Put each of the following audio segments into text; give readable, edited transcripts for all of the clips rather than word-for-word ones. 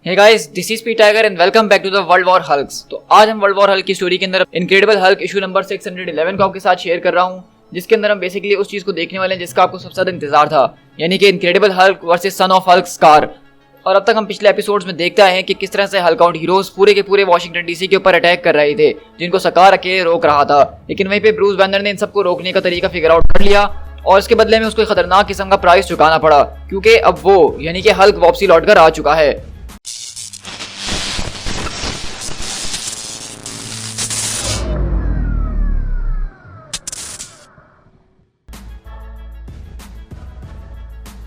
Hey guys, this is P Tiger and welcome back to the World War Hulks. तो आज हम World War Hulk की story के अंदर इनक्रेडिबल हल्क इशू नंबर 611 को आपके साथ शेयर कर रहा हूं, जिसके अंदर हम बेसिकली उस चीज को देखने वाले हैं जिसका आपको सबसे ज्यादा इंतजार था, यानी कि incredible Hulk versus son of Hulk scar. और अब तक हम पिछले एपिसोड्स में देखते आए हैं कि किस तरह से हल्क आउट हीरोज पूरे के पूरे वॉशिंगटन डीसी के ऊपर अटैक कर रहे थे, जिनको सकार अकेले रोक रहा था। लेकिन वहीं पे ब्रूस बैनर ने इन सबको रोकने का तरीका फिगर आउट कर लिया और इसके बदले में उसको खतरनाक किस्म का प्राइस चुकाना पड़ा, क्योंकि अब वो यानी कि हल्क वापसी लौटकर आ चुका है।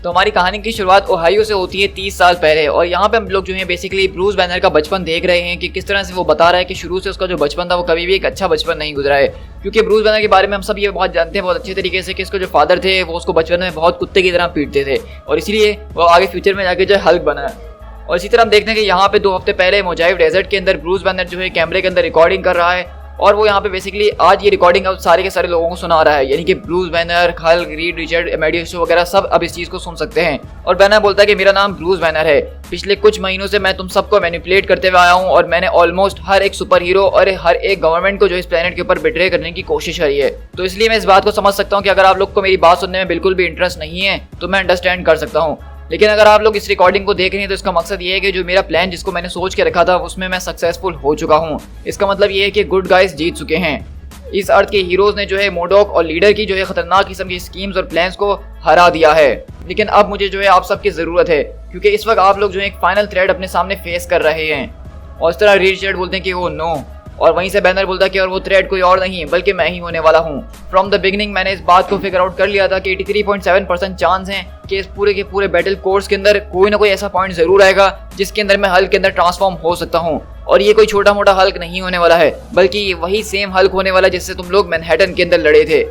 तो हमारी कहानी की शुरुआत ओहायो से होती है 30 साल पहले, और यहाँ पे हम लोग जो है बेसिकली ब्रूस बैनर का बचपन देख रहे हैं कि किस तरह से वो बता रहा है कि शुरू से उसका जो बचपन था वो कभी भी एक अच्छा बचपन नहीं गुजरा है। क्योंकि ब्रूस बैनर के बारे में हम सब ये बहुत जानते हैं बहुत अच्छे तरीके से कि इसके जो फादर थे वो उसको बचपन में बहुत कुत्ते की तरह पीटते थे, और इसीलिए वो आगे फ्यूचर में जाके जो हल्क बना है। और इसी तरह हम देखते हैं कि यहाँ पे 2 हफ्ते पहले मोजाइव डेजर्ट के अंदर ब्रूस बैनर जो है कैमरे के अंदर रिकॉर्डिंग कर रहा है, और वो यहाँ पे बेसिकली आज ये रिकॉर्डिंग अब सारे के सारे लोगों को सुना रहा है, यानी कि Bruce banner, Hulk, read Richard, Amedeo वगैरह सब अब इस चीज को सुन सकते हैं। और बैनर बोलता है कि मेरा नाम ब्रूस बैनर है, पिछले कुछ महीनों से मैं तुम सबको मैनिपुलेट करते हुए आया हूँ, और मैंने ऑलमोस्ट हर एक सुपर हीरो और हर एक गवर्नमेंट को जो इस प्लेनेट के ऊपर बिट्रे करने की कोशिश करी है। तो इसलिए मैं इस बात को समझ सकता हूँ कि अगर आप लोग को मेरी बात सुनने में बिल्कुल भी इंटरेस्ट नहीं है तो मैं अंडरस्टैंड कर सकता हूँ। लेकिन अगर आप लोग इस रिकॉर्डिंग को देख रहे हैं तो इसका मकसद ये है कि जो मेरा प्लान जिसको मैंने सोच के रखा था उसमें मैं सक्सेसफुल हो चुका हूँ। इसका मतलब ये है कि गुड गाइस जीत चुके हैं। इस अर्थ के हीरोज ने जो है मोडोक और लीडर की जो है खतरनाक किस्म की स्कीम्स और प्लान्स को हरा दिया है। लेकिन अब मुझे जो है आप सबकी जरूरत है, क्योंकि इस वक्त आप लोग जो है एक फाइनल थ्रेट अपने सामने फेस कर रहे हैं। और इस तरह रिचर्ड बोलते हैं कि वो नो, और वहीं से बैनर बोलता है कि और वो थ्रेट कोई और नहीं बल्कि मैं ही होने वाला हूँ। फ्रॉम द बिगिनिंग मैंने इस बात को फिगर आउट कर लिया था कि 83.7% चांस है कि इस पूरे के पूरे बैटल कोर्स के अंदर कोई ना कोई ऐसा पॉइंट जरूर आएगा जिसके अंदर मैं हल्क के अंदर ट्रांसफॉर्म हो सकता हूँ। और ये कोई छोटा मोटा हल्क नहीं होने वाला है, बल्कि ये वही सेम हल्क होने वाला जिससे तुम लोग मैनहट्टन के अंदर लड़े थे।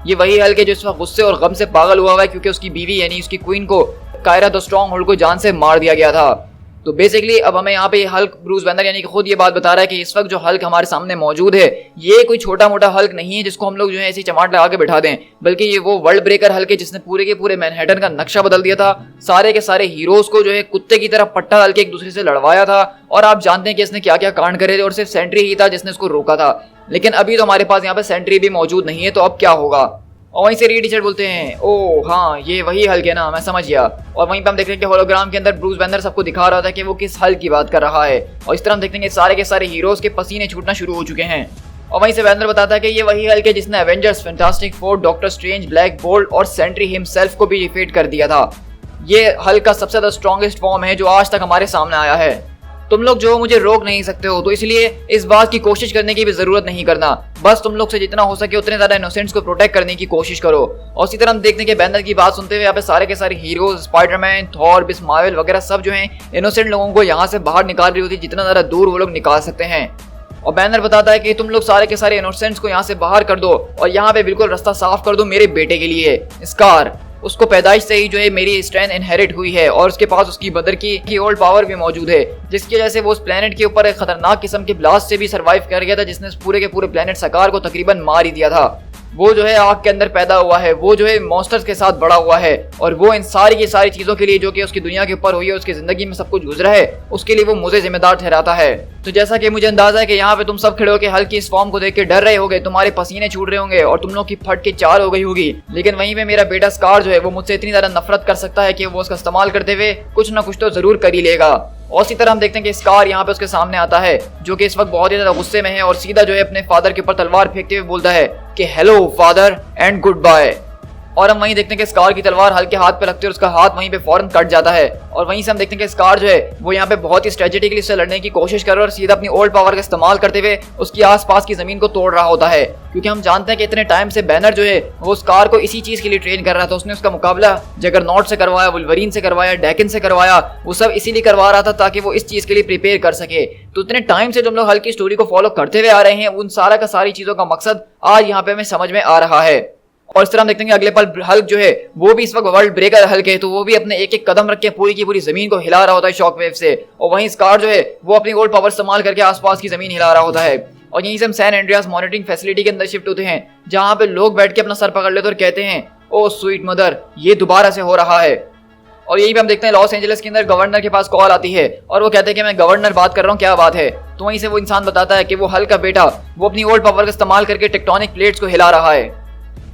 ये वही हल्क है जो इस वक्त गुस्से और गम से पागल हुआ है, क्योंकि उसकी बीवी यानी उसकी क्वीन को कायरा द स्ट्रॉन्ग होल्ड को जान से मार दिया गया था। तो बेसिकली अब हमें यहाँ पे हल्क ब्रूस बैनर यानी कि खुद ये बात बता रहा है कि इस वक्त जो हल्क हमारे सामने मौजूद है ये कोई छोटा मोटा हल्क नहीं है जिसको हम लोग जो है ऐसी चमाट लगा के बैठा दें, बल्कि ये वो वर्ल्ड ब्रेकर हल्क है जिसने पूरे के पूरे मैनहट्टन का नक्शा बदल दिया था। सारे के सारे हीरोज को जो है कुत्ते की तरह पट्टा डाल के एक दूसरे से लड़वाया था, और आप जानते हैं कि इसने क्या क्या कांड करे थे, और सिर्फ सेंट्री ही था जिसने इसको रोका था। लेकिन अभी तो हमारे पास यहाँ पे सेंट्री भी मौजूद नहीं है, तो अब क्या होगा। और वहीं से रीड रिचर्ड बोलते हैं ओह हाँ ये वही हल्क है ना, मैं समझ गया। और वहीं पे हम देखते हैं कि होलोग्राम के अंदर ब्रूस बैनर सबको दिखा रहा था कि वो किस हल्क की बात कर रहा है, और इस तरह हम देखते हैं कि सारे के सारे हीरोज के पसीने छूटना शुरू हो चुके हैं। और वहीं से बैनर बताता है कि ये वही हल्क है जिसने Avengers, fantastic four, doctor strange, black bolt और सेंट्री हिमसेल्फ को भी डिफीट कर दिया था। ये हल्क का सबसे ज्यादा स्ट्रॉन्गेस्ट फॉर्म है जो आज तक हमारे सामने आया है। तुम लोग जो मुझे रोक नहीं सकते हो, तो इसलिए इस बात की कोशिश करने की भी जरूरत नहीं करना, बस तुम लोग से जितना हो सके उतने ज्यादा इनोसेंट्स को प्रोटेक्ट करने की कोशिश करो। और इसी तरह हम देखते हैं कि बैनर की बात सुनते हुए यहाँ पे सारे के सारे heroes, Spiderman, Thor, miss Marvel वगैरह सब जो हैं इनोसेंट लोगों को यहाँ से बाहर निकाल रही होती, जितना ज्यादा दूर वो लोग निकाल सकते हैं। और बैनर बताता है कि तुम लोग सारे के सारे इनोसेंट्स को यहाँ से बाहर कर दो और यहाँ पे बिल्कुल रास्ता साफ कर दो मेरे बेटे के लिए स्कार। उसको पैदाइश से ही जो है मेरी स्ट्रेंथ इनहेरिट हुई है, और उसके पास उसकी मदर की ओल्ड पावर भी मौजूद है, जिसकी वजह से वो उस प्लेनेट के ऊपर एक खतरनाक किस्म के ब्लास्ट से भी सर्वाइव कर गया था, जिसने पूरे के पूरे प्लेनेट सकार को तकरीबन मार ही दिया था। वो जो है आग के अंदर पैदा हुआ है, वो जो है मॉन्स्टर्स के साथ बड़ा हुआ है, और वो इन सारी की सारी चीजों के लिए जो कि उसकी दुनिया के ऊपर हुई है, उसकी जिंदगी में सब कुछ गुजरा है, उसके लिए वो मुझे जिम्मेदार ठहराता है। तो जैसा कि मुझे अंदाजा है कि यहाँ पे तुम सब खड़े होकर हल्क की इस फॉर्म को देख के डर रहे होगे, तुम्हारे पसीने छूट रहे होंगे और तुम लोग की फट के चाल हो गई होगी। लेकिन वहीं पे मेरा बेटा स्कार जो है वो मुझसे इतनी ज्यादा नफरत कर सकता है कि वो उसका इस्तेमाल करते हुए कुछ ना कुछ तो जरूर कर ही लेगा। और इसी तरह हम देखते हैं कि स्कार यहाँ पे उसके सामने आता है, जो कि इस वक्त बहुत ही ज्यादा गुस्से में है, और सीधा जो है अपने फादर के ऊपर तलवार फेंकते हुए बोलता है कि hello father and goodbye. और हम वहीं देखते हैं कि स्कार की तलवार हल्के हाथ पे लगती है और उसका हाथ वहीं पे फौरन कट जाता है। और वहीं से हम देखते हैं कि स्कार जो है वो यहाँ पे बहुत ही स्ट्रेटेजिकली से लड़ने की कोशिश कर रहा है, और सीधा अपनी ओल्ड पावर का इस्तेमाल करते हुए उसकी आसपास की जमीन को तोड़ रहा होता है। क्योंकि हम जानते हैं कि इतने टाइम से बैनर जो है वो स्कार को इसी चीज के लिए ट्रेन कर रहा था। उसने उसका मुकाबला जगरनॉट से करवाया, वुल्वरीन से करवाया, डैकिन से करवाया, वो सब इसीलिए करवा रहा था ताकि वो इस चीज के लिए प्रिपेयर कर सके। तो इतने टाइम से जो हम लोग हल्क की स्टोरी को फॉलो करते हुए आ रहे हैं, उन सारा का सारी चीजों का मकसद आज यहाँ पे हमें समझ में आ रहा है। और इस तरह हम देखते हैं कि अगले पल हल्क जो है वो भी इस वक्त वर्ल्ड ब्रेकर हल्क है, तो वो भी अपने एक एक कदम रख के पूरी की पूरी जमीन को हिला रहा होता है शॉक वेव से। और वहीं स्कार जो है वो अपनी ओल्ड पावर इस्तेमाल करके आसपास की जमीन हिला रहा होता है। और यहीं से हम सैन एंड्रियास मॉनिटरिंग फैसिलिटी के अंदर शिफ्ट होते हैं, जहां पे लोग बैठ के अपना सर पकड़ लेते और कहते हैं ओ स्वीट मदर, ये दोबारा से हो रहा है। और यही पे हम देखते हैं लॉस एंजलिस के अंदर गवर्नर के पास कॉल आती है और वो कहते हैं कि मैं गवर्नर बात कर रहा हूँ, क्या बात है। तो वहीं से वो इंसान बताता है कि वो हल्क का बेटा वो अपनी ओल्ड पावर का इस्तेमाल करके टेक्टोनिक प्लेट्स को हिला रहा है।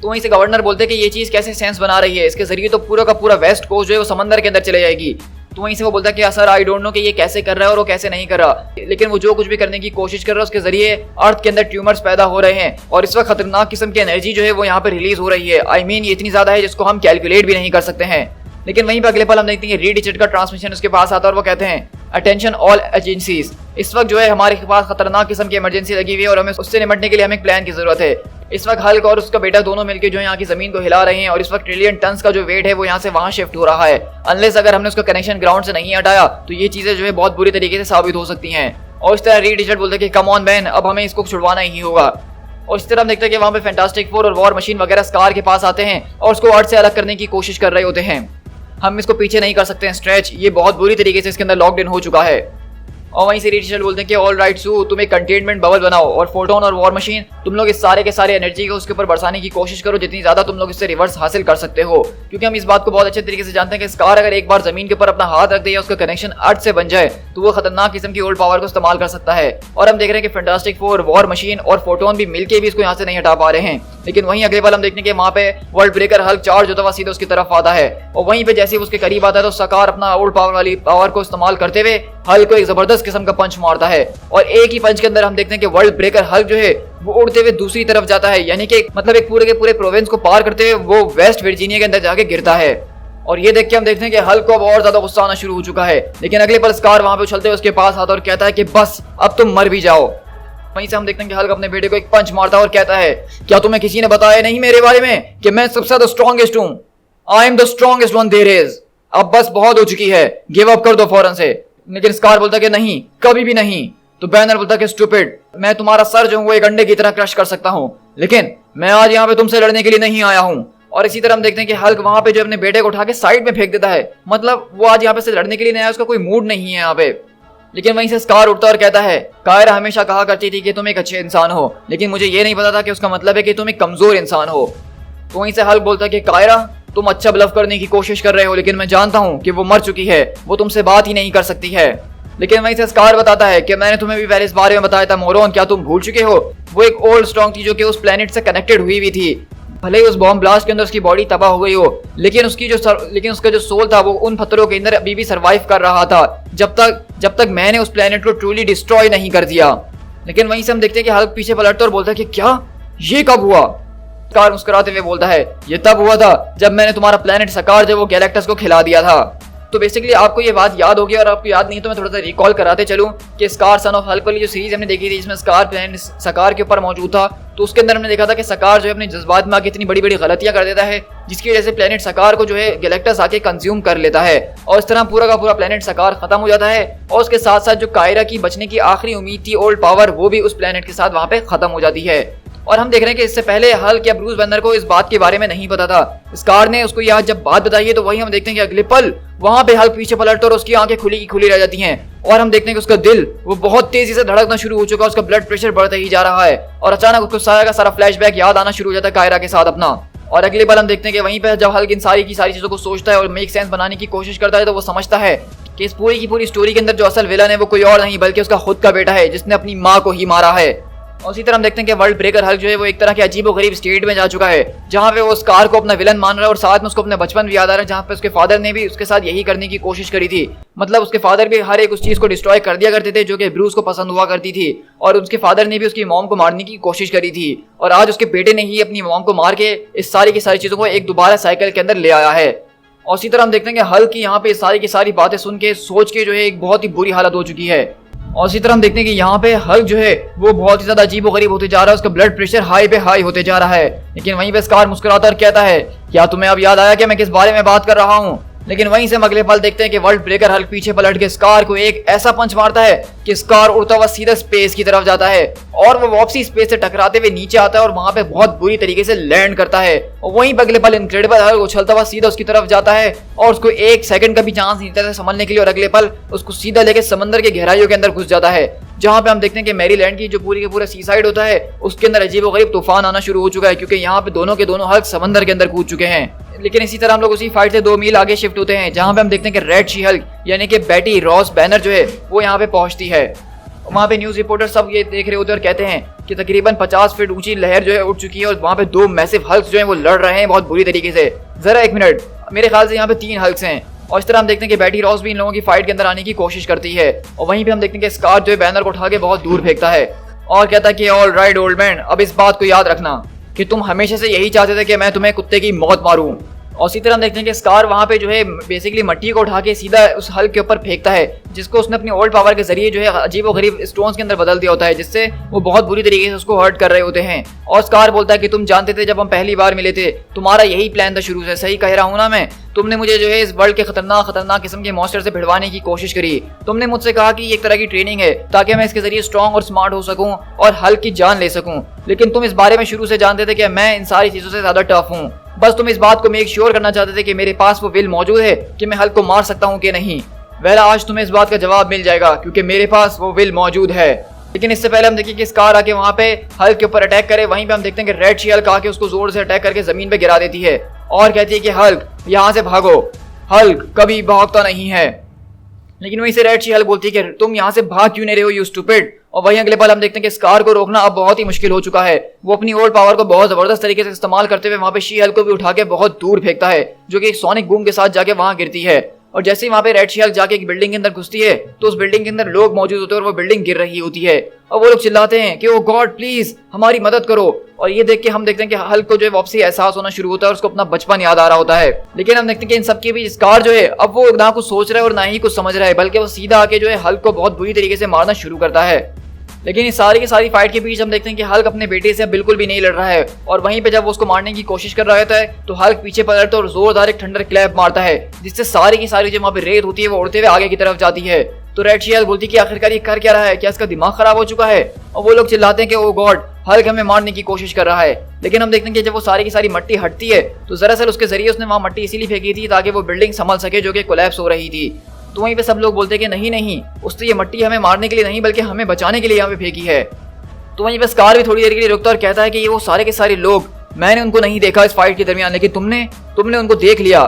तो वहीं से गवर्नर बोलते हैं कि ये चीज़ कैसे सेंस बना रही है, इसके जरिए तो पूरा का पूरा वेस्ट कोस्ट जो है वो समंदर के अंदर चले जाएगी। तो वहीं से वो बोलता है कि सर आई डोंट नो कि ये कैसे कर रहा है और वो कैसे नहीं कर रहा, लेकिन वो जो कुछ भी करने की कोशिश कर रहा है उसके जरिए अर्थ के अंदर ट्यूमर्स पैदा हो रहे हैं और इस वक्त खतरनाक किस्म की एनर्जी जो है वो यहाँ पे रिलीज हो रही है। आई मीन ये इतनी ज्यादा है जिसको हम कैलकुलेट भी नहीं कर सकते हैं। लेकिन वहीं पर अगले पल हम देखते हैं रीड रिचर्ड का ट्रांसमिशन उसके पास आता है और वो कहते हैं अटेंशन ऑल एजेंसीज, इस वक्त जो है हमारे पास खतरनाक किस्म की इमरजेंसी लगी हुई है और हमें उससे निपटने के लिए हमें एक प्लान की जरूरत है। इस वक्त हल्क और उसका बेटा दोनों मिलकर जो है यहाँ की जमीन को हिला रहे हैं और इस वक्त ट्रिलियन टन्स का जो वेट है वो यहाँ से वहाँ शिफ्ट हो रहा है। अनलेस अगर हमने उसका कनेक्शन ग्राउंड से नहीं हटाया तो ये चीजें जो है बहुत बुरी तरीके से साबित हो सकती हैं। और इस तरह रीड रिचर्ड बोलते हैं कि कम ऑन मैन, अब हमें इसको छुड़वाना ही होगा। और इस तरह हम देखते हैं कि वहाँ पे फैंटास्टिक फोर और वॉर मशीन वगैरह स्कार के पास आते हैं और उसको अर्थ से अलग करने की कोशिश कर रहे होते हैं। हम इसको पीछे नहीं कर सकते हैं स्ट्रेच, ये बहुत बुरी तरीके से इसके अंदर लॉकड इन हो चुका है। और वहीं से रिचर्ड बोलते हैं कि ऑल राइट सू, तुम एक कंटेनमेंट बबल बनाओ और फोटोन और वॉर मशीन तुम लोग इस सारे के सारे एनर्जी को उसके ऊपर बरसाने की कोशिश करो जितनी ज्यादा तुम लोग इससे रिवर्स हासिल कर सकते हो। क्योंकि हम इस बात को बहुत अच्छे तरीके से जानते हैं कि स्कार अगर एक बार जमीन के ऊपर अपना हाथ रख दे या उसका कनेक्शन अर्थ से बन जाए तो वो खतरनाक किस्म की ओल्ड पावर को इस्तेमाल कर सकता है। और हम देख रहे हैं कि फैंटास्टिक फोर, वॉर मशीन और फोटोन भी मिलकर भी इसको यहाँ से नहीं हटा पा रहे हैं। लेकिन वहीं अगले बार हम देखने के वहाँ पे वर्ल्ड ब्रेकर हल्क चार्ज होता हुआ सीधे उसकी तरफ आता है और वहीं पे जैसे उसके करीब आता है तो सकार अपना ओल्ड पावर वाली पावर को इस्तेमाल करते हुए हल्क को एक जबरदस्त किस्म का पंच मारता है और एक ही पंच के अंदर हम देखते हैं कि वर्ल्ड ब्रेकर हल्क जो है वो उड़ते हुए दूसरी तरफ जाता है, यानी कि मतलब एक पूरे के पूरे प्रोविंस को पार करते हुए वो वेस्ट वर्जीनिया के अंदर जाके गिरता है। और ये देख के हम देखते हैं कि हल्क को अब और ज्यादा गुस्सा आना शुरू हो चुका है। लेकिन अगले पल स्कार वहां पे उछलते हुए उसके पास आता है और कहता है कि बस अब तुम मर भी जाओ। वहीं से हम देखते हैं कि हल्क अपने बेटे को एक पंच मारता है और कहता है क्या तुम्हें किसी ने बताया नहीं मेरे बारे में कि मैं सबसे ज्यादा स्ट्रॉन्गेस्ट हूँ, I am the strongest one there is, अब बस बहुत हो चुकी है, गिव अप कर दो फौरन से। लेकिन स्कार बोलता है कि नहीं, कभी भी नहीं। तो बैनर बोलता है कि स्टूपिड, मैं तुम्हारा सर जो वो एक अंडे की तरह क्रश कर सकता हूँ, लेकिन मैं आज यहाँ पे तुमसे लड़ने के लिए नहीं आया हूँ। और इसी तरह हम देखते हैं कि हल्क वहां पे जो अपने बेटे को उठा के साइड में फेंक देता है, मतलब वो आज यहाँ पे से लड़ने के लिए नहीं आया, उसका कोई मूड नहीं है यहाँ पे। लेकिन वहीं से स्कार उठता और कहता है कायरा हमेशा कहा करती थी कि तुम एक अच्छे इंसान हो, लेकिन मुझे ये नहीं पता था कि उसका मतलब है कि तुम एक कमजोर इंसान हो। तो वहीं से हल्क बोलता है कि कायरा तुम अच्छा ब्लफ करने की कोशिश कर रहे हो, लेकिन मैं जानता हूँ कि वो मर चुकी है, वो तुमसे बात ही नहीं कर सकती है। लेकिन वहीं से स्कार बताता है कि मैंने तुम्हें भी पहले इस बारे में बताया था मोरोन, क्या तुम भूल चुके हो? वो एक ओल्ड स्ट्रॉन्ग थी जो कि उस प्लेनेट से कनेक्टेड हुई भी थी। भले ही उस बॉम्ब ब्लास्ट के अंदर उसकी बॉडी तबाह हो गई हो, लेकिन उसका जो सोल था वो उन पत्थरों के अंदर अभी भी सरवाइव कर रहा था जब तक मैंने उस प्लेनेट को ट्रूली डिस्ट्रॉय नहीं कर दिया। लेकिन वहीं से हम देखते हैं कि हल्क पीछे पलटता और बोलता है कि क्या, ये कब हुआ? स्कार मुस्कुराते हुए बोलता है ये तब हुआ था जब मैंने तुम्हारा प्लेनेट सकार जो वो गैलेक्टस को खिला दिया था। तो बेसिकली आपको ये बात याद होगी, और आपको याद नहीं तो मैं थोड़ा सा रिकॉल कराते चलूं कि स्कार सन ऑफ हल्क वाली जो सीरीज हमने देखी थी जिसमें स्कार प्लेनेट सकार के ऊपर मौजूद था, तो उसके अंदर हमने देखा था कि सकार जो है अपने जज्बात में आके इतनी बड़ी बड़ी गलतियां कर देता है जिसकी वजह से प्लेनेट सकार को जो है गैलेक्टस आके कंज्यूम कर लेता है और इस तरह पूरा का पूरा प्लेनेट सकार खत्म हो जाता है। और उसके साथ साथ जो कायरा की बचने की आखिरी उम्मीद थी ओल्ड पावर, वो भी उस प्लेनेट के साथ वहां पे खत्म हो जाती है। और हम देख रहे हैं कि इससे पहले हल्क या ब्रूस बैनर को इस बात के बारे में नहीं पता था। स्कार ने उसको यह जब बात बताई है तो वही हम देखते हैं कि अगले पल वहां पे हल्क पीछे पलटता और उसकी आंखें खुली की खुली रह जाती हैं और हम देखते हैं कि उसका दिल वो बहुत तेजी से धड़कना शुरू हो चुका है, उसका ब्लड प्रेशर बढ़ता ही जा रहा है और अचानक उसको सारा का सारा फ्लैशबैक याद आना शुरू हो जाता है कायरा के साथ अपना। और अगले पल हम देखते हैं कि वहीं पर जब हल्क इन सारी की सारी चीजों को सोचता है और मेक सेंस बनाने की कोशिश करता है तो वो समझता है कि इस पूरी की पूरी स्टोरी के अंदर जो असल विलन है वो कोई और नहीं बल्कि उसका खुद का बेटा है जिसने अपनी माँ को ही मारा है। और इसी तरह हम देखते हैं कि वर्ल्ड ब्रेकर हल्क जो है वो एक तरह के अजीबोगरीब स्टेट में जा चुका है जहाँ पे वो स्कार को अपना विलन मान रहा है और साथ में उसको अपने बचपन भी याद आ रहा है जहाँ पे उसके फादर ने भी उसके साथ यही करने की कोशिश करी थी। मतलब उसके फादर भी हर एक उस चीज को डिस्ट्रॉय कर दिया करते थे जो कि ब्रूस को पसंद हुआ करती थी और उसके फादर ने भी उसकी मॉम को मारने की कोशिश करी थी और आज उसके बेटे ने ही अपनी मॉम को मार के इस सारी की सारी चीजों को एक दोबारा साइकिल के अंदर ले आया है। और इसी तरह हम देखते हैं कि हल्क की यहाँ पे सारी की सारी बातें सुन के सोच के जो है एक बहुत ही बुरी हालत हो चुकी है। और इसी तरह हम देखते हैं कि यहाँ पे हल्क जो है वो बहुत ही ज्यादा अजीबोगरीब होते जा रहा है, उसका ब्लड प्रेशर हाई पे हाई होते जा रहा है। लेकिन वहीं पे स्कार मुस्कुराता और कहता है क्या तुम्हें अब याद आया कि मैं किस बारे में बात कर रहा हूँ? लेकिन वहीं से हम अगले पल देखते हैं कि वर्ल्ड ब्रेकर हल्क पीछे पलट के स्कार को एक ऐसा पंच मारता है कि स्कार उड़ता हुआ सीधा स्पेस की तरफ जाता है और वो वापसी स्पेस से टकराते हुए नीचे आता है और वहां पे बहुत बुरी तरीके से लैंड करता है। और वहीं अगले पल इनक्रेडिबल हल्क उछलता हुआ सीधा उसकी तरफ जाता है और उसको एक सेकंड का भी चांस नहीं देता संभलने के लिए और अगले पल उसको सीधा लेके समंदर के गहराइयों के अंदर घुस जाता है जहाँ पे हम देखते हैं कि मैरीलैंड की जो पूरी के पूरा सी साइड होता है उसके अंदर अजीबोगरीब तूफान आना शुरू हो चुका है, क्योंकि यहाँ पे दोनों के दोनों हल्क समंदर के अंदर कूद चुके हैं। लेकिन इसी तरह हम लोग उसी फाइट से 2 मील आगे शिफ्ट होते हैं, जहाँ पे हम देखते हैं कि रेड शी हल्क यानी कि बेटी रॉस बैनर जो है वो यहाँ पे पहुंचती है। वहाँ पे न्यूज रिपोर्टर सब ये देख रहे होते हैं और कहते हैं कि तकरीबन 50 फीट ऊंची लहर जो है उठ चुकी है और वहाँ पे 2 मैसिव हल्क्स जो है वो लड़ रहे हैं बहुत बुरी तरीके से। जरा एक मिनट, मेरे ख्याल से यहाँ पे 3 हल्क्स हैं। और इस तरह हम देखते हैं कि बेटी रॉस भी इन लोगों की फाइट के अंदर आने की कोशिश करती है। और वहीं पे हम देखते हैं कि स्कार जो है बैनर को उठा के बहुत दूर फेंकता है और कहता है कि ऑल राइट ओल्ड मैन, अब इस बात को याद रखना कि तुम हमेशा से यही चाहते थे कि मैं तुम्हें कुत्ते की मौत मारूं। और इसी तरह हम देखते हैं कि स्कार वहाँ पे जो है बेसिकली मिट्टी को उठा के सीधा उस हल्क के ऊपर फेंकता है, जिसको उसने अपनी ओल्ड पावर के जरिए जो है अजीबोगरीब स्टोन्स के अंदर बदल दिया होता है, जिससे वो बहुत बुरी तरीके से उसको हर्ट कर रहे होते हैं। और स्कार बोलता है कि तुम जानते थे जब हम पहली बार मिले थे, तुम्हारा यही प्लान था शुरू से, सही कह रहा हूँ ना मैं? तुमने मुझे जो है इस वर्ल्ड के खतरनाक किस्म के मॉन्स्टर से भिड़वाने की कोशिश करी। तुमने मुझसे कहा कि ये एक तरह की ट्रेनिंग है ताकि मैं इसके जरिए स्ट्रॉन्ग और स्मार्ट हो सकूं और हल्क की जान ले सकूं। लेकिन तुम इस बारे में शुरू से जानते थे कि मैं इन सारी चीजों से ज्यादा टफ हूं। बस तुम इस बात को मेक श्योर करना चाहते थे कि मेरे पास वो विल मौजूद है कि मैं हल्क को मार सकता हूं कि नहीं। वेल, आज तुम्हें इस बात का जवाब मिल जाएगा क्योंकि मेरे पास वो विल मौजूद है। लेकिन इससे पहले हम देखिए कि स्कार आके वहां पे हल्क के ऊपर अटैक करे। वहीं पे हम देखते हैं कि रेड शी हल्क आके उसको जोर से अटैक करके जमीन पे गिरा देती है और कहती है कि हल्क यहाँ से भागो। हल्क कभी भागता नहीं है। लेकिन वहीं से रेड शी हल्क बोलती है कि तुम यहाँ से भाग क्यों नहीं रहे हो यू स्टूपिड। और वहीं अगले पल हम देखते हैं कि स्कार को रोकना अब बहुत ही मुश्किल हो चुका है। वो अपनी ओल्ड पावर को बहुत जबरदस्त तरीके से इस्तेमाल करते हुए वहां पे शी हल्क को भी उठा के बहुत दूर फेंकता है, जो कि एक सोनिक बूम के साथ जाके वहां गिरती है। और जैसे ही वहां पे रेड शी हल्क जाके एक बिल्डिंग के अंदर घुसती है तो उस बिल्डिंग के अंदर लोग मौजूद होते हैं और वो बिल्डिंग गिर रही होती है और वो लोग चिल्लाते हैं कि ओ गॉड प्लीज हमारी मदद करो। और ये देख के हम देखते हैं कि हल्क को जो है वापसी एहसास होना शुरू होता है और उसको अपना बचपन याद आ रहा होता है। लेकिन हम देखते हैं कि इन सबके बीच स्कार जो है अब वो ना कुछ सोच रहा है और ना ही कुछ समझ रहा है, बल्कि वो सीधा आके जो है हल्क को बहुत बुरी तरीके से मारना शुरू करता है। लेकिन इस सारी की सारी फाइट के बीच हम देखते हैं कि हल्क अपने बेटे से बिल्कुल भी नहीं लड़ रहा है। और वहीं पे जब वो उसको मारने की कोशिश कर रहा होता है तो हल्क पीछे पलटता है और जोरदार एक थंडर क्लैप मारता है, जिससे सारी की सारी जो वहाँ पे रेत होती है वो उड़ते हुए आगे की तरफ जाती है। तो रेड शी हल्क बोलती है कि आखिरकार ये कर क्या रहा है, क्या इसका दिमाग खराब हो चुका है? और वो लोग चिल्लाते हैं कि ओ गॉड हल्क हमें मारने की कोशिश कर रहा है। लेकिन हम देखते हैं कि जब वो सारी की सारी मट्टी हटती है तो दरअसल उसके जरिए उसने वहाँ मट्टी इसीलिए फेंकी थी ताकि वो बिल्डिंग संभल सके जो कि कोलैप्स हो रही थी। तो वहीं पे सब लोग बोलते हैं कि नहीं नहीं, उसने ये मट्टी हमें मारने के लिए नहीं बल्कि हमें बचाने के लिए यहाँ पे फेंकी है। तो वहीं पे स्कार भी थोड़ी देर के लिए रुकता है और कहता है कि ये वो सारे के सारे लोग, मैंने उनको नहीं देखा इस फाइट के दरमियान, लेकिन तुमने उनको देख लिया।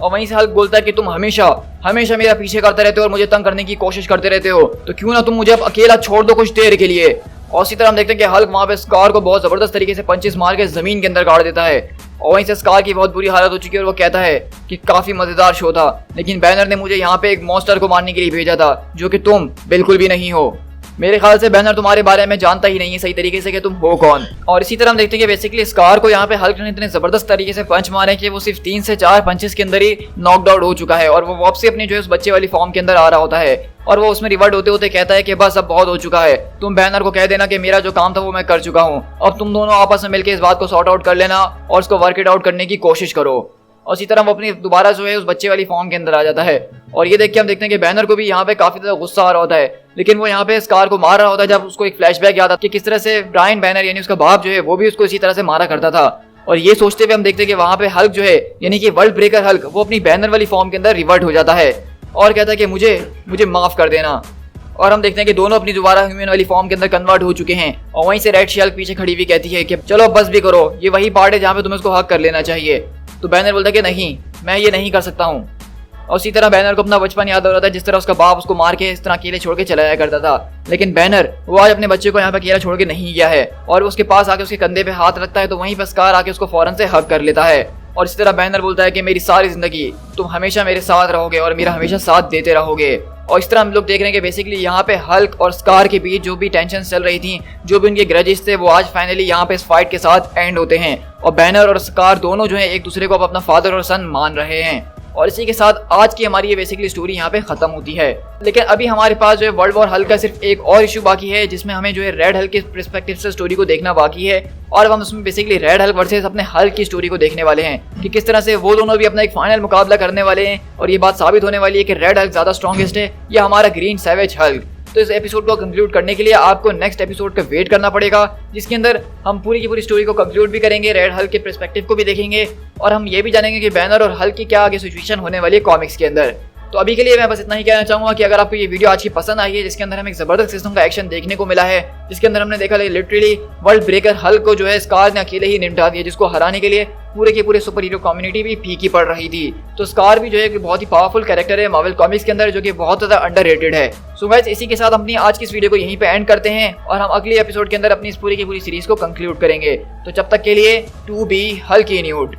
और वहीं से हल्क बोलता है कि तुम हमेशा मेरा पीछे करते रहते हो और मुझे तंग करने की कोशिश करते रहते हो, तो क्यों ना तुम मुझे अब अकेला छोड़ दो कुछ देर के लिए। और इसी तरह हम देखते हैं कि हल्क वहाँ पे स्कार को बहुत जबरदस्त तरीके से पंचेस मार के जमीन के अंदर गाड़ देता है। और वहीं से स्कार की बहुत बुरी हालत हो चुकी है और वो कहता है कि काफी मजेदार शो था, लेकिन बैनर ने मुझे यहाँ पे एक मॉन्स्टर को मारने के लिए भेजा था जो कि तुम बिल्कुल भी नहीं हो। मेरे ख्याल से बैनर तुम्हारे बारे में जानता ही नहीं है सही तरीके से कि तुम हो कौन। और इसी तरह हम देखते हैं कि बेसिकली स्कार को यहाँ पे हल्क ने इतने जबरदस्त तरीके से पंच मारे कि वो सिर्फ 3 से 4 पंचेस के अंदर ही नॉकड आउट हो चुका है और वो वापसी अपनी जो है उस बच्चे वाली फॉर्म के अंदर आ रहा होता है। और वो उसमें रिवर्ट होते होते कहता है कि बस अब बहुत हो चुका है, तुम बैनर को कह देना कि मेरा जो काम था वो मैं कर चुका हूँ, अब तुम दोनों आपस में मिलकर इस बात को सॉर्ट आउट कर लेना और उसको वर्क इट आउट करने की कोशिश करो। और इसी तरह वो अपनी दोबारा जो है उस बच्चे वाली फॉर्म के अंदर आ जाता है। और ये देख के हम देखते हैं कि बैनर को भी यहाँ पे काफी ज्यादा गुस्सा आ रहा होता है, लेकिन वो यहाँ पे स्कार को मार रहा होता है जब उसको एक फ्लैशबैक याद आता है कि किस तरह से ब्रायन बैनर यानी उसका बाप जो है वो भी उसको इसी तरह से मारा करता था। और ये सोचते हुए हम देखते हैं कि वहाँ पे हल्क जो है यानी कि वर्ल्ड ब्रेकर हल्क वो अपनी बैनर वाली फॉर्म के अंदर रिवर्ट हो जाता है और कहता है कि मुझे माफ कर देना। और हम देखते हैं कि दोनों अपनी दोबारा ह्यूमन वाली फॉर्म के अंदर कन्वर्ट हो चुके हैं। और वहीं से रेड शी हल्क पीछे खड़ी हुई कहती है कि चलो बस भी करो, ये वही पार्ट है जहाँ पे तुम्हें उसको हक कर लेना चाहिए। तो बैनर बोलता है कि नहीं, मैं ये नहीं कर सकता हूँ। और उसी तरह बैनर को अपना बचपन याद हो रहा था जिस तरह उसका बाप उसको मार के इस तरह अकेले छोड़ के चला जाया करता था। लेकिन बैनर वो आज अपने बच्चे को यहाँ पे अकेला छोड़ के नहीं गया है और उसके पास आके उसके कंधे पे हाथ रखता है तो वहीं पर स्कार आके उसको फौरन से हक कर लेता है। और इसी तरह बैनर बोलता है कि मेरी सारी जिंदगी तुम हमेशा मेरे साथ रहोगे और मेरा हमेशा साथ देते रहोगे। और इस तरह हम लोग देख रहे हैं कि बेसिकली यहाँ पे हल्क और स्कार के बीच जो भी टेंशन चल रही थी, जो भी उनके ग्रजेस थे, वो आज फाइनली यहाँ पे इस फाइट के साथ एंड होते हैं और बैनर और स्कार दोनों जो है एक दूसरे को अपना फादर और सन मान रहे हैं। और इसी के साथ आज की हमारी ये बेसिकली स्टोरी यहाँ पे खत्म होती है। लेकिन अभी हमारे पास जो है वर्ल्ड वॉर हल्क का सिर्फ एक और इशू बाकी है जिसमें हमें जो है रेड हल्क के पर्सपेक्टिव से स्टोरी को देखना बाकी है। और अब हम उसमें बेसिकली रेड हल्क वर्सेस अपने हल्क की स्टोरी को देखने वाले हैं कि किस तरह से वो दोनों भी अपना एक फाइनल मुकाबला करने वाले हैं और ये बात साबित होने वाली है कि रेड हल्क ज्यादा स्ट्रॉन्गेस्ट है या हमारा ग्रीन सैवेज हल्क। तो इस एपिसोड को कंक्लूड करने के लिए आपको नेक्स्ट एपिसोड का वेट करना पड़ेगा जिसके अंदर हम पूरी की पूरी स्टोरी को कंक्लूड भी करेंगे, रेड हल्क के पर्सपेक्टिव को भी देखेंगे और हम ये भी जानेंगे कि बैनर और हल्क की क्या आगे सिचुएशन होने वाली है कॉमिक्स के अंदर। तो अभी के लिए मैं बस इतना ही कहना चाहूंगा कि अगर आपको ये वीडियो आज की पसंद आई है, जिसके अंदर हमें एक जबरदस्त किस्म का एक्शन देखने को मिला है, जिसके अंदर हमने देखा लिटरली वर्ल्ड ब्रेकर हल्क को जो है स्कार ने अकेले ही निपटा दिया, जिसको हराने के लिए पूरे के पूरे सुपर हीरो कम्युनिटी भी फीकी पड़ रही थी। तो स्कार भी जो है कि बहुत ही पावरफुल कैरेक्टर है मार्वल कॉमिक्स के अंदर, जो कि बहुत ज्यादा अंडररेटेड है। सो गाइस, इसी के साथ अपनी आज की इस वीडियो को यहीं पे एंड करते हैं और हम अगले एपिसोड के अंदर अपनी इस पूरी की पूरी सीरीज को कंक्लूड करेंगे। तो जब तक के लिए to be Hulk in nude.